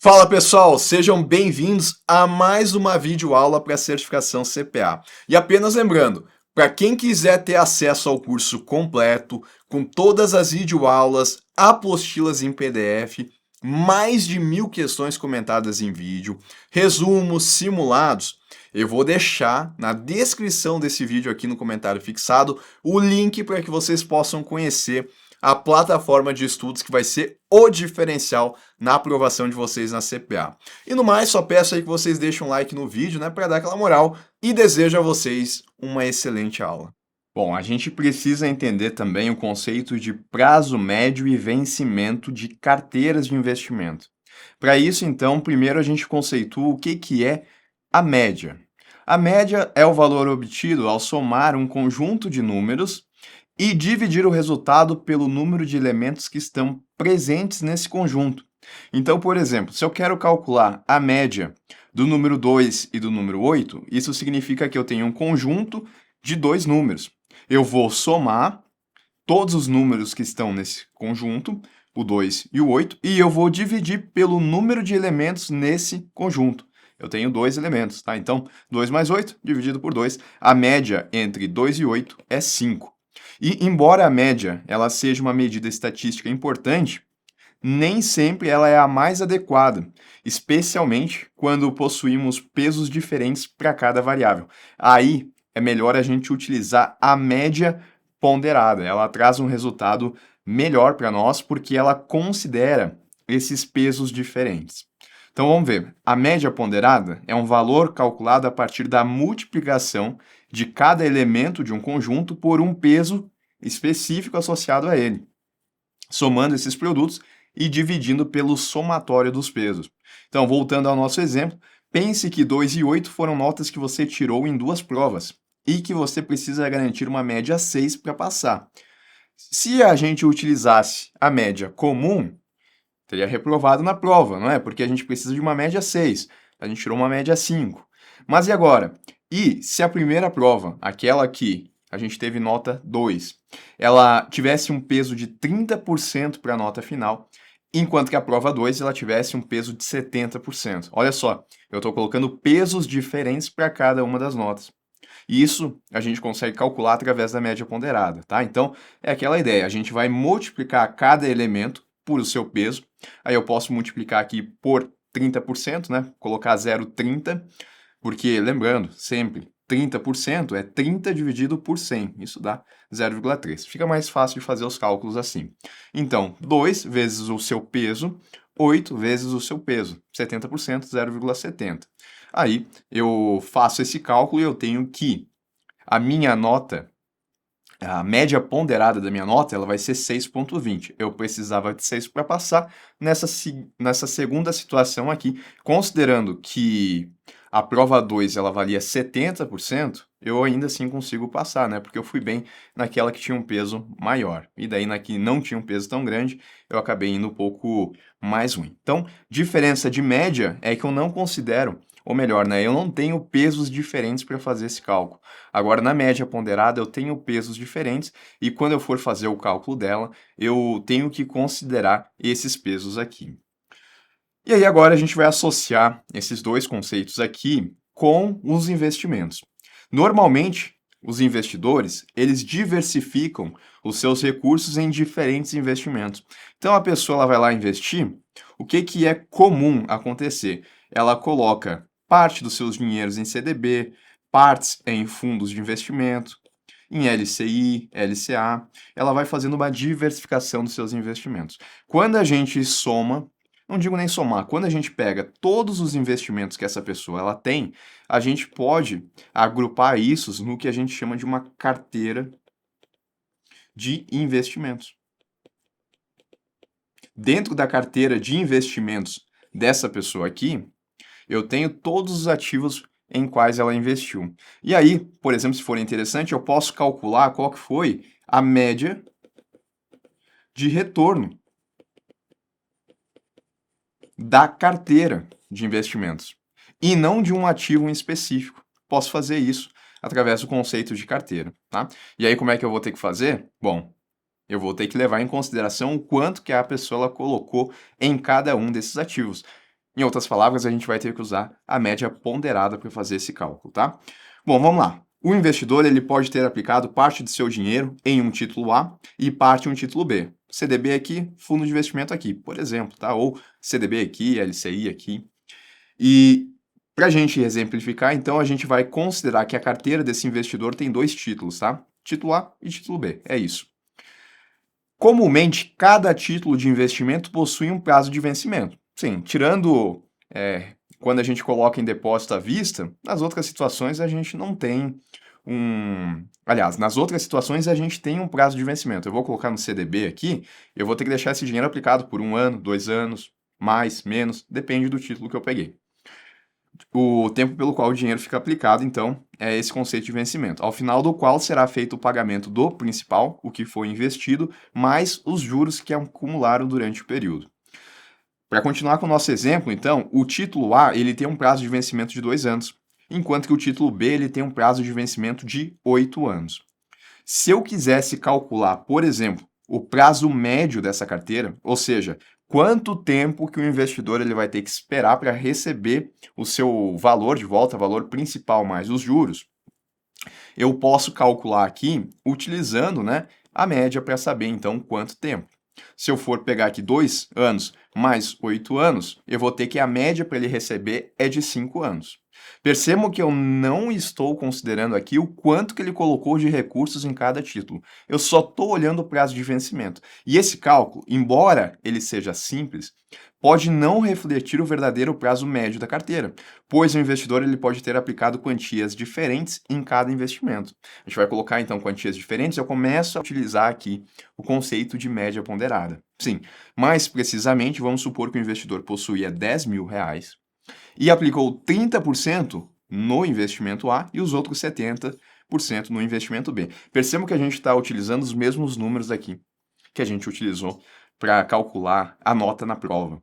Fala pessoal, sejam bem-vindos a mais uma videoaula para a certificação CPA. E apenas lembrando, para quem quiser ter acesso ao curso completo, com todas as videoaulas, apostilas em PDF, mais de 1000 questões comentadas em vídeo, resumos, simulados, eu vou deixar na descrição desse vídeo aqui no comentário fixado o link para que vocês possam conhecer a plataforma de estudos que vai ser o diferencial na aprovação de vocês na CPA. E no mais, só peço aí que vocês deixem um like no vídeo, né, para dar aquela moral e desejo a vocês uma excelente aula. Bom, a gente precisa entender também o conceito de prazo médio e vencimento de carteiras de investimento. Para isso, então, primeiro a gente conceitua o que é a média. A média é o valor obtido ao somar um conjunto de números e dividir o resultado pelo número de elementos que estão presentes nesse conjunto. Então, por exemplo, se eu quero calcular a média do número 2 e do número 8, isso significa que eu tenho um conjunto de dois números. Eu vou somar todos os números que estão nesse conjunto, o 2 e o 8, e eu vou dividir pelo número de elementos nesse conjunto. Eu tenho dois elementos, tá? Então, 2 mais 8 dividido por 2, a média entre 2 e 8 é 5. E embora a média ela seja uma medida estatística importante, nem sempre ela é a mais adequada, especialmente quando possuímos pesos diferentes para cada variável. Aí é melhor a gente utilizar a média ponderada. Ela traz um resultado melhor para nós porque ela considera esses pesos diferentes. Então vamos ver. A média ponderada é um valor calculado a partir da multiplicação de cada elemento de um conjunto por um peso específico associado a ele, somando esses produtos e dividindo pelo somatório dos pesos. Então, voltando ao nosso exemplo, pense que 2 e 8 foram notas que você tirou em duas provas e que você precisa garantir uma média 6 para passar. Se a gente utilizasse a média comum, teria reprovado na prova, não é? Porque a gente precisa de uma média 6, a gente tirou uma média 5. Mas e agora? E se a primeira prova, aquela que a gente teve nota 2, ela tivesse um peso de 30% para a nota final, enquanto que a prova 2 ela tivesse um peso de 70%. Olha só, eu estou colocando pesos diferentes para cada uma das notas. E isso a gente consegue calcular através da média ponderada, tá? Então, é aquela ideia, a gente vai multiplicar cada elemento por o seu peso, aí eu posso multiplicar aqui por 30%, né? Colocar 0,30, porque, lembrando, sempre, 30% é 30 dividido por 100, isso dá 0,3. Fica mais fácil de fazer os cálculos assim. Então, 2 vezes o seu peso, 8 vezes o seu peso, 70%, 0,70. Aí, eu faço esse cálculo e eu tenho que a minha nota, a média ponderada da minha nota, ela vai ser 6,20. Eu precisava de 6 para passar. Nessa segunda situação aqui, considerando que a prova 2 ela valia 70%, eu ainda assim consigo passar, né? Porque eu fui bem naquela que tinha um peso maior. E daí na que não tinha um peso tão grande, eu acabei indo um pouco mais ruim. Então, diferença de média é que eu não considero, ou melhor, né? Eu não tenho pesos diferentes para fazer esse cálculo. Agora, na média ponderada, eu tenho pesos diferentes e quando eu for fazer o cálculo dela, eu tenho que considerar esses pesos aqui. E aí agora a gente vai associar esses dois conceitos aqui com os investimentos. Normalmente, os investidores, eles diversificam os seus recursos em diferentes investimentos. Então a pessoa ela vai lá investir, o que é comum acontecer? Ela coloca parte dos seus dinheiros em CDB, partes em fundos de investimento, em LCI, LCA, ela vai fazendo uma diversificação dos seus investimentos. Quando a gente soma, não digo nem somar, quando a gente pega todos os investimentos que essa pessoa ela tem, a gente pode agrupar isso no que a gente chama de uma carteira de investimentos. Dentro da carteira de investimentos dessa pessoa aqui, eu tenho todos os ativos em quais ela investiu. E aí, por exemplo, se for interessante, eu posso calcular qual que foi a média de retorno da carteira de investimentos e não de um ativo em específico. Posso fazer isso através do conceito de carteira, tá? E aí como é que eu vou ter que fazer? Bom, eu vou ter que levar em consideração o quanto que a pessoa ela colocou em cada um desses ativos. Em outras palavras, a gente vai ter que usar a média ponderada para fazer esse cálculo, tá? Bom, vamos lá. O investidor ele pode ter aplicado parte de seu dinheiro em um título A e parte em um título B. CDB aqui, fundo de investimento aqui, por exemplo, tá? Ou CDB aqui, LCI aqui. E para a gente exemplificar, então, a gente vai considerar que a carteira desse investidor tem dois títulos, tá? Título A e título B, é isso. Comumente, cada título de investimento possui um prazo de vencimento. Sim, tirando quando a gente coloca em depósito à vista, nas outras situações a gente não tem Aliás, nas outras situações a gente tem um prazo de vencimento. Eu vou colocar no CDB aqui, eu vou ter que deixar esse dinheiro aplicado por 1 ano, 2 anos, mais, menos, depende do título que eu peguei. O tempo pelo qual o dinheiro fica aplicado, então, é esse conceito de vencimento, ao final do qual será feito o pagamento do principal, o que foi investido, mais os juros que acumularam durante o período. Para continuar com o nosso exemplo, então, o título A ele tem um prazo de vencimento de 2 anos, enquanto que o título B ele tem um prazo de vencimento de 8 anos. Se eu quisesse calcular, por exemplo, o prazo médio dessa carteira, ou seja, quanto tempo que o investidor ele vai ter que esperar para receber o seu valor de volta, valor principal mais os juros, eu posso calcular aqui utilizando, a média para saber então quanto tempo. Se eu for pegar aqui 2 anos mais 8 anos, eu vou ter que a média para ele receber é de 5 anos. Percebam que eu não estou considerando aqui o quanto que ele colocou de recursos em cada título. Eu só estou olhando o prazo de vencimento. E esse cálculo, embora ele seja simples, pode não refletir o verdadeiro prazo médio da carteira, pois o investidor ele pode ter aplicado quantias diferentes em cada investimento. A gente vai colocar então quantias diferentes, eu começo a utilizar aqui o conceito de média ponderada. Sim, mais precisamente, vamos supor que o investidor possuía R$ 10.000 e aplicou 30% no investimento A e os outros 70% no investimento B. Percebam que a gente está utilizando os mesmos números aqui que a gente utilizou para calcular a nota na prova.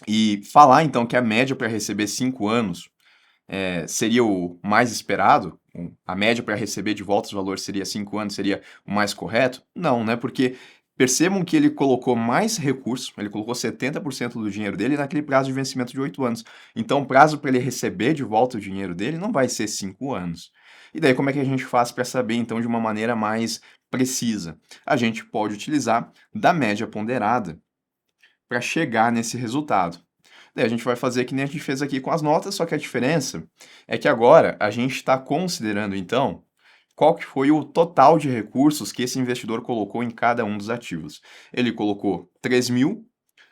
E falar então que a média para receber 5 anos seria o mais esperado, a média para receber de volta os valores seria 5 anos, seria o mais correto? Não, né? Porque percebam que ele colocou mais recursos, ele colocou 70% do dinheiro dele naquele prazo de vencimento de 8 anos. Então, o prazo para ele receber de volta o dinheiro dele não vai ser 5 anos. E daí, como é que a gente faz para saber, então, de uma maneira mais precisa? A gente pode utilizar da média ponderada para chegar nesse resultado. Daí a gente vai fazer que nem a gente fez aqui com as notas, só que a diferença é que agora a gente está considerando, então, qual que foi o total de recursos que esse investidor colocou em cada um dos ativos. Ele colocou 3.000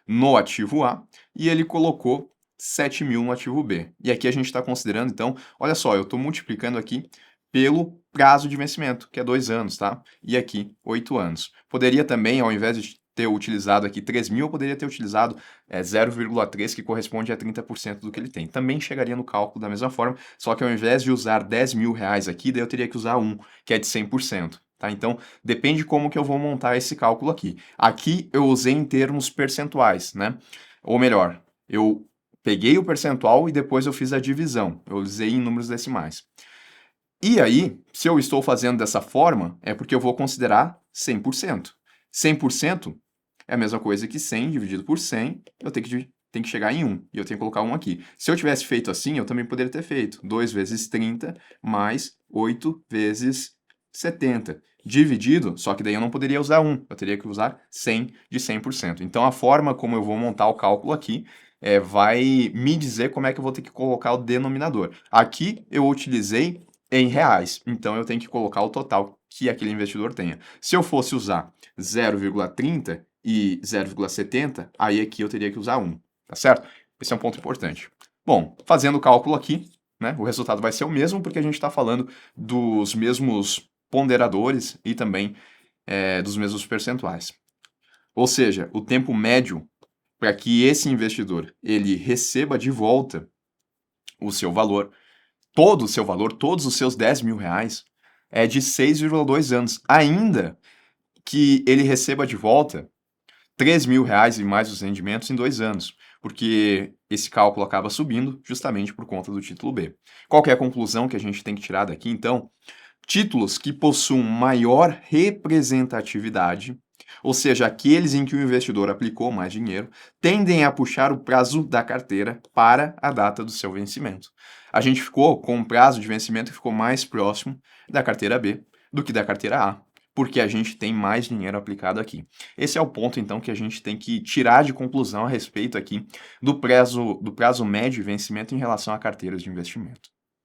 no ativo A e ele colocou 7.000 no ativo B. E aqui a gente está considerando, então, olha só, eu estou multiplicando aqui pelo prazo de vencimento, que é 2 anos, tá? E aqui, 8 anos. Poderia também, ao invés de ter utilizado aqui 3.000, eu poderia ter utilizado 0,3, que corresponde a 30% do que ele tem. Também chegaria no cálculo da mesma forma, só que ao invés de usar R$ 10.000 aqui, daí eu teria que usar que é de 100%. Tá? Então, depende de como que eu vou montar esse cálculo aqui. Aqui eu usei em termos percentuais, né? Ou melhor, eu peguei o percentual e depois eu fiz a divisão. Eu usei em números decimais. E aí, se eu estou fazendo dessa forma, é porque eu vou considerar 100%. 100% é a mesma coisa que 100 dividido por 100, eu tenho que chegar em 1, e eu tenho que colocar 1 aqui. Se eu tivesse feito assim, eu também poderia ter feito 2 vezes 30 mais 8 vezes 70. Dividido, só que daí eu não poderia usar 1, eu teria que usar 100 de 100%. Então, a forma como eu vou montar o cálculo aqui vai me dizer como é que eu vou ter que colocar o denominador. Aqui eu utilizei em reais, então eu tenho que colocar o total que aquele investidor tenha. Se eu fosse usar 0,30 e 0,70, aí aqui eu teria que usar 1, tá certo? Esse é um ponto importante. Bom, fazendo o cálculo aqui, o resultado vai ser o mesmo, porque a gente está falando dos mesmos ponderadores e também dos mesmos percentuais. Ou seja, o tempo médio para que esse investidor ele receba de volta o seu valor, todo o seu valor, todos os seus R$ 10.000, é de 6,2 anos, ainda que ele receba de volta R$ 3.000 e mais os rendimentos em 2 anos, porque esse cálculo acaba subindo justamente por conta do título B. Qual que é a conclusão que a gente tem que tirar daqui, então? Títulos que possuem maior representatividade ou seja, aqueles em que o investidor aplicou mais dinheiro, tendem a puxar o prazo da carteira para a data do seu vencimento. A gente ficou com um prazo de vencimento que ficou mais próximo da carteira B do que da carteira A, porque a gente tem mais dinheiro aplicado aqui. Esse é o ponto, então, que a gente tem que tirar de conclusão a respeito aqui do prazo médio de vencimento em relação a carteiras de investimento.